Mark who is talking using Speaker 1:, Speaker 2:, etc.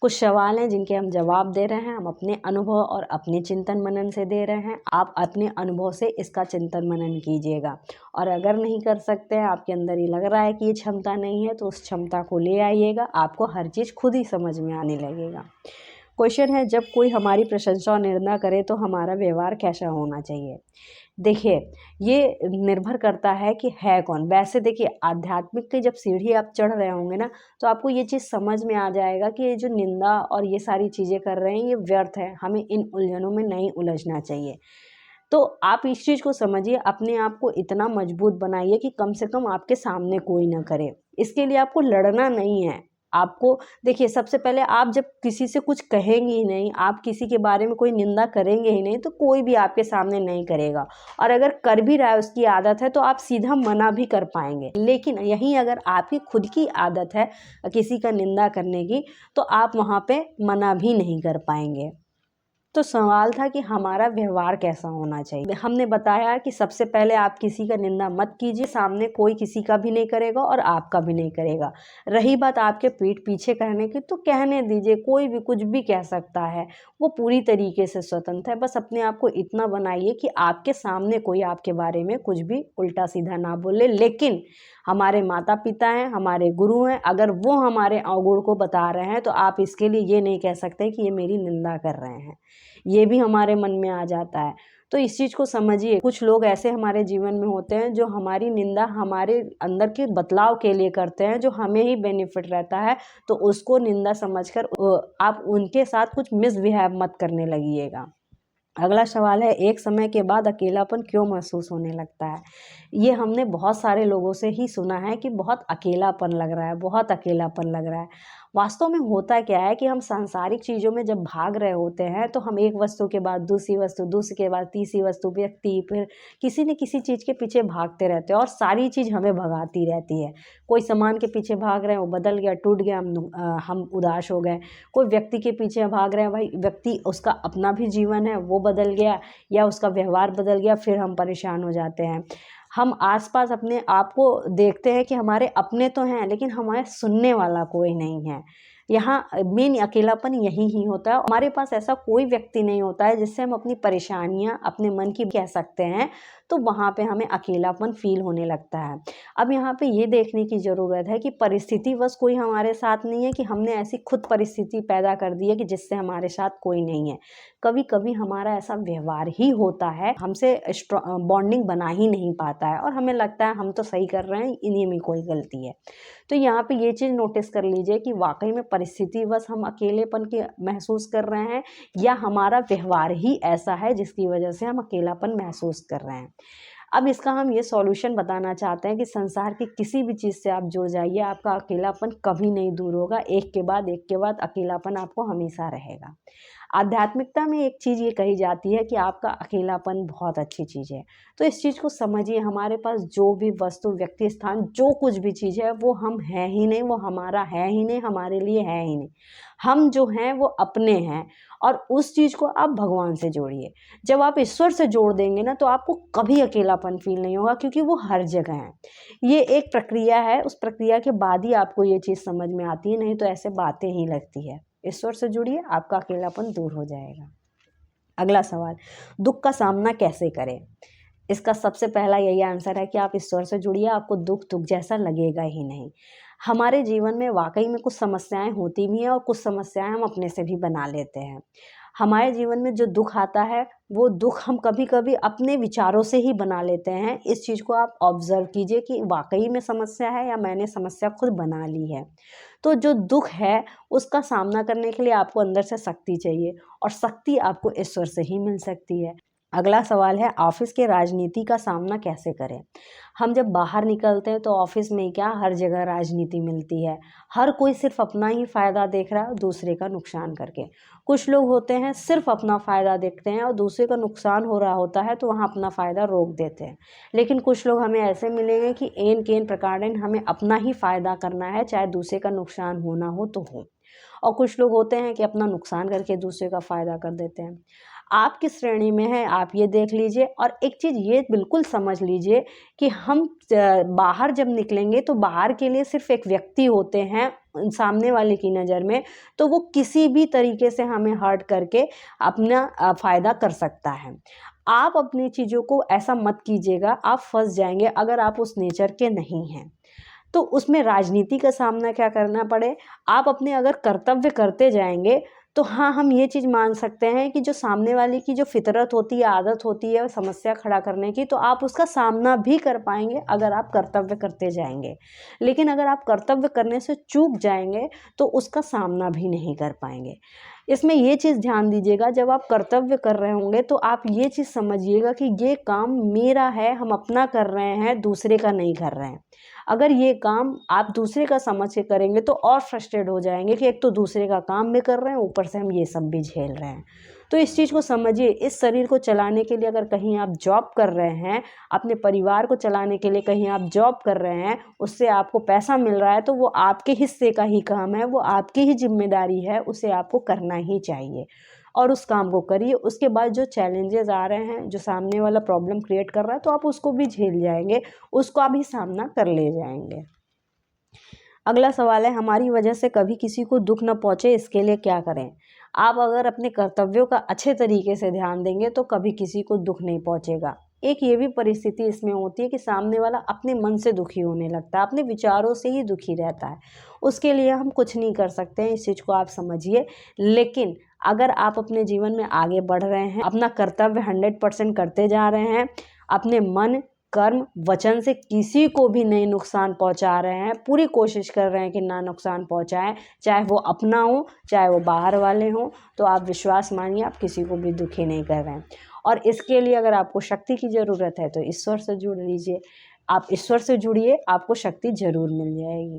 Speaker 1: कुछ सवाल हैं जिनके हम जवाब दे रहे हैं, हम अपने अनुभव और अपने चिंतन मनन से दे रहे हैं। आप अपने अनुभव से इसका चिंतन मनन कीजिएगा, और अगर नहीं कर सकते हैं, आपके अंदर ये लग रहा है कि ये क्षमता नहीं है, तो उस क्षमता को ले आइएगा, आपको हर चीज़ खुद ही समझ में आने लगेगा। क्वेश्चन है, जब कोई हमारी प्रशंसा और निंदा करे तो हमारा व्यवहार कैसा होना चाहिए? देखिए, ये निर्भर करता है कि है कौन। वैसे देखिए, आध्यात्मिक की जब सीढ़ी आप चढ़ रहे होंगे ना, तो आपको ये चीज़ समझ में आ जाएगा कि ये जो निंदा और ये सारी चीज़ें कर रहे हैं, ये व्यर्थ है, हमें इन उलझनों में नहीं उलझना चाहिए। तो आप इस चीज़ को समझिए, अपने आप को इतना मजबूत बनाइए कि कम से कम आपके सामने कोई ना करे। इसके लिए आपको लड़ना नहीं है। आपको देखिए, सबसे पहले आप जब किसी से कुछ कहेंगे ही नहीं, आप किसी के बारे में कोई निंदा करेंगे ही नहीं, तो कोई भी आपके सामने नहीं करेगा। और अगर कर भी रहा है, उसकी आदत है, तो आप सीधा मना भी कर पाएंगे। लेकिन यहीं अगर आपकी खुद की आदत है किसी का निंदा करने की, तो आप वहाँ पे मना भी नहीं कर पाएंगे। तो सवाल था कि हमारा व्यवहार कैसा होना चाहिए। हमने बताया कि सबसे पहले आप किसी का निंदा मत कीजिए, सामने कोई किसी का भी नहीं करेगा और आपका भी नहीं करेगा। रही बात आपके पीठ पीछे कहने की, तो कहने दीजिए, कोई भी कुछ भी कह सकता है, वो पूरी तरीके से स्वतंत्र है। बस अपने आप को इतना बनाइए कि आपके सामने कोई आपके बारे में कुछ भी उल्टा सीधा ना बोले। लेकिन हमारे माता पिता हैं, हमारे गुरु हैं, अगर वो हमारे अवगुण को बता रहे हैं, तो आप इसके लिए ये नहीं कह सकते कि ये मेरी निंदा कर रहे हैं। ये भी हमारे मन में आ जाता है। तो इस चीज़ को समझिए। कुछ लोग ऐसे हमारे जीवन में होते हैं जो हमारी निंदा हमारे अंदर के बदलाव के लिए करते हैं, जो हमें ही बेनिफिट रहता है, तो उसको निंदा समझकर आप उनके साथ कुछ मिसबिहेव मत करने लगिएगा। अगला सवाल है, एक समय के बाद अकेलापन क्यों महसूस होने लगता है? ये हमने बहुत सारे लोगों से ही सुना है कि बहुत अकेलापन लग रहा है, बहुत अकेलापन लग रहा है। वास्तव में होता क्या है कि हम सांसारिक चीज़ों में जब भाग रहे होते हैं, तो हम एक वस्तु के बाद दूसरी वस्तु, दूसरी के बाद तीसरी वस्तु, व्यक्ति, फिर किसी न किसी चीज़ के पीछे भागते रहते हैं, और सारी चीज़ हमें भगाती रहती है। कोई सामान के पीछे भाग रहे हैं, वो बदल गया, टूट गया, हम उदास हो गए। कोई व्यक्ति के पीछे भाग रहे हैं, भाई व्यक्ति, उसका अपना भी जीवन है, वो बदल गया, या उसका व्यवहार बदल गया, फिर हम परेशान हो जाते हैं। हम आसपास अपने आप को देखते हैं कि हमारे अपने तो हैं, लेकिन हमारे सुनने वाला कोई नहीं है। यहाँ मेन अकेलापन यही ही होता है। हमारे पास ऐसा कोई व्यक्ति नहीं होता है जिससे हम अपनी परेशानियां अपने मन की कह सकते हैं, तो वहाँ पे हमें अकेलापन फील होने लगता है। अब यहाँ पे ये देखने की ज़रूरत है कि परिस्थितिवश कोई हमारे साथ नहीं है, कि हमने ऐसी खुद परिस्थिति पैदा कर दी है कि जिससे हमारे साथ कोई नहीं है। कभी कभी हमारा ऐसा व्यवहार ही होता है, हमसे बॉन्डिंग बना ही नहीं पाता है, और हमें लगता है हम तो सही कर रहे हैं, इन्हीं में कोई गलती है। तो यहाँ पे ये चीज़ नोटिस कर लीजिए कि वाकई में परिस्थितिवश हम अकेलेपन के महसूस कर रहे हैं, या हमारा व्यवहार ही ऐसा है जिसकी वजह से हम अकेलापन महसूस कर रहे हैं। अब इसका हम ये सॉल्यूशन बताना चाहते हैं कि संसार की किसी भी चीज़ से आप जुड़ जाइए, आपका अकेलापन कभी नहीं दूर होगा। एक के बाद अकेलापन आपको हमेशा रहेगा। आध्यात्मिकता में एक चीज़ ये कही जाती है कि आपका अकेलापन बहुत अच्छी चीज़ है। तो इस चीज़ को समझिए, हमारे पास जो भी वस्तु, व्यक्ति, स्थान, जो कुछ भी चीज़ है, वो हम हैं ही नहीं, वो हमारा है ही नहीं, हमारे लिए है ही नहीं। हम जो हैं वो अपने हैं, और उस चीज़ को आप भगवान से जोड़िए। जब आप ईश्वर से जोड़ देंगे ना, तो आपको कभी अकेलापन फील नहीं होगा, क्योंकि वो हर जगह है। ये एक प्रक्रिया है, उस प्रक्रिया के बाद ही आपको ये चीज़ समझ में आती है, नहीं तो ऐसे बातें ही लगती है। ईश्वर से जुड़िए, आपका अकेलापन दूर हो जाएगा। अगला सवाल, दुख का सामना कैसे करें? इसका सबसे पहला यही आंसर है कि आप ईश्वर से जुड़िए, आपको दुख दुख जैसा लगेगा ही नहीं। हमारे जीवन में वाकई में कुछ समस्याएं होती भी हैं, और कुछ समस्याएं हम अपने से भी बना लेते हैं। हमारे जीवन में जो दुख आता है, वो दुख हम कभी कभी अपने विचारों से ही बना लेते हैं। इस चीज़ को आप ऑब्जर्व कीजिए कि वाकई में समस्या है, या मैंने समस्या खुद बना ली है। तो जो दुख है, उसका सामना करने के लिए आपको अंदर से शक्ति चाहिए, और शक्ति आपको ईश्वर से ही मिल सकती है। अगला सवाल है, ऑफिस के राजनीति का सामना कैसे करें? हम जब बाहर निकलते हैं, तो ऑफिस में क्या, हर जगह राजनीति मिलती है। हर कोई सिर्फ अपना ही फ़ायदा देख रहा है, दूसरे का नुकसान करके। कुछ लोग होते हैं सिर्फ अपना फ़ायदा देखते हैं, और दूसरे का नुकसान हो रहा होता है तो वहाँ अपना फ़ायदा रोक देते हैं। लेकिन कुछ लोग हमें ऐसे मिलेंगे कि एन केन प्रकार हमें अपना ही फ़ायदा करना है, चाहे दूसरे का नुकसान होना हो तो हो। और कुछ लोग होते हैं कि अपना नुकसान करके दूसरे का फ़ायदा कर देते हैं। आप किस श्रेणी में हैं, आप ये देख लीजिए। और एक चीज़ ये बिल्कुल समझ लीजिए कि हम बाहर जब निकलेंगे, तो बाहर के लिए सिर्फ एक व्यक्ति होते हैं, सामने वाले की नज़र में, तो वो किसी भी तरीके से हमें हर्ट करके अपना फ़ायदा कर सकता है। आप अपनी चीज़ों को ऐसा मत कीजिएगा, आप फँस जाएँगे अगर आप उस नेचर के नहीं हैं। तो उसमें राजनीति का सामना क्या करना पड़े, आप अपने अगर कर्तव्य करते जाएँगे, तो हाँ, हम ये चीज़ मान सकते हैं कि जो सामने वाले की जो फ़ितरत होती है, आदत होती है समस्या खड़ा करने की, तो आप उसका सामना भी कर पाएँगे अगर आप कर्तव्य करते जाएँगे। लेकिन अगर आप कर्तव्य करने से चूक जाएँगे, तो उसका सामना भी नहीं कर पाएँगे। इसमें ये चीज़ ध्यान दीजिएगा, जब आप कर्तव्य कर रहे होंगे तो आप ये चीज़ समझिएगा कि ये काम मेरा है, हम अपना कर रहे हैं, दूसरे का नहीं कर रहे हैं। अगर ये काम आप दूसरे का समझ के करेंगे तो और फ्रस्ट्रेट हो जाएँगे कि एक तो दूसरे का काम भी कर रहे हैं, ऊपर से हम ये सब भी झेल रहे हैं। तो इस चीज़ को समझिए, इस शरीर को चलाने के लिए अगर कहीं आप जॉब कर रहे हैं, अपने परिवार को चलाने के लिए कहीं आप जॉब कर रहे हैं, उससे आपको पैसा मिल रहा है, तो वो आपके हिस्से का ही काम है, वो आपकी ही ज़िम्मेदारी है, उसे आपको करना ही चाहिए और उस काम को करिए। उसके बाद जो चैलेंजेस आ रहे हैं, जो सामने वाला प्रॉब्लम क्रिएट कर रहा है, तो आप उसको भी झेल जाएँगे, उसका भी सामना कर ले जाएँगे। अगला सवाल है, हमारी वजह से कभी किसी को दुःख न पहुँचे, इसके लिए क्या करें? आप अगर अपने कर्तव्यों का अच्छे तरीके से ध्यान देंगे तो कभी किसी को दुःख नहीं पहुँचेगा। एक ये भी परिस्थिति इसमें होती है कि सामने वाला अपने मन से दुखी होने लगता है, अपने विचारों से ही दुखी रहता है। उसके लिए हम कुछ नहीं कर सकते हैं, इस चीज़ को आप समझिए। लेकिन अगर आप अपने जीवन में आगे बढ़ रहे हैं, अपना कर्तव्य 100% करते जा रहे हैं, अपने मन, कर्म, वचन से किसी को भी नहीं नुकसान पहुंचा रहे हैं, पूरी कोशिश कर रहे हैं कि ना नुकसान पहुंचाएं, चाहे वो अपना हो, चाहे वो बाहर वाले हों, तो आप विश्वास मानिए आप किसी को भी दुखी नहीं कर रहे हैं। और इसके लिए अगर आपको शक्ति की ज़रूरत है तो ईश्वर से जुड़ लीजिए। आप ईश्वर से जुड़िए, आपको शक्ति ज़रूर मिल जाएगी।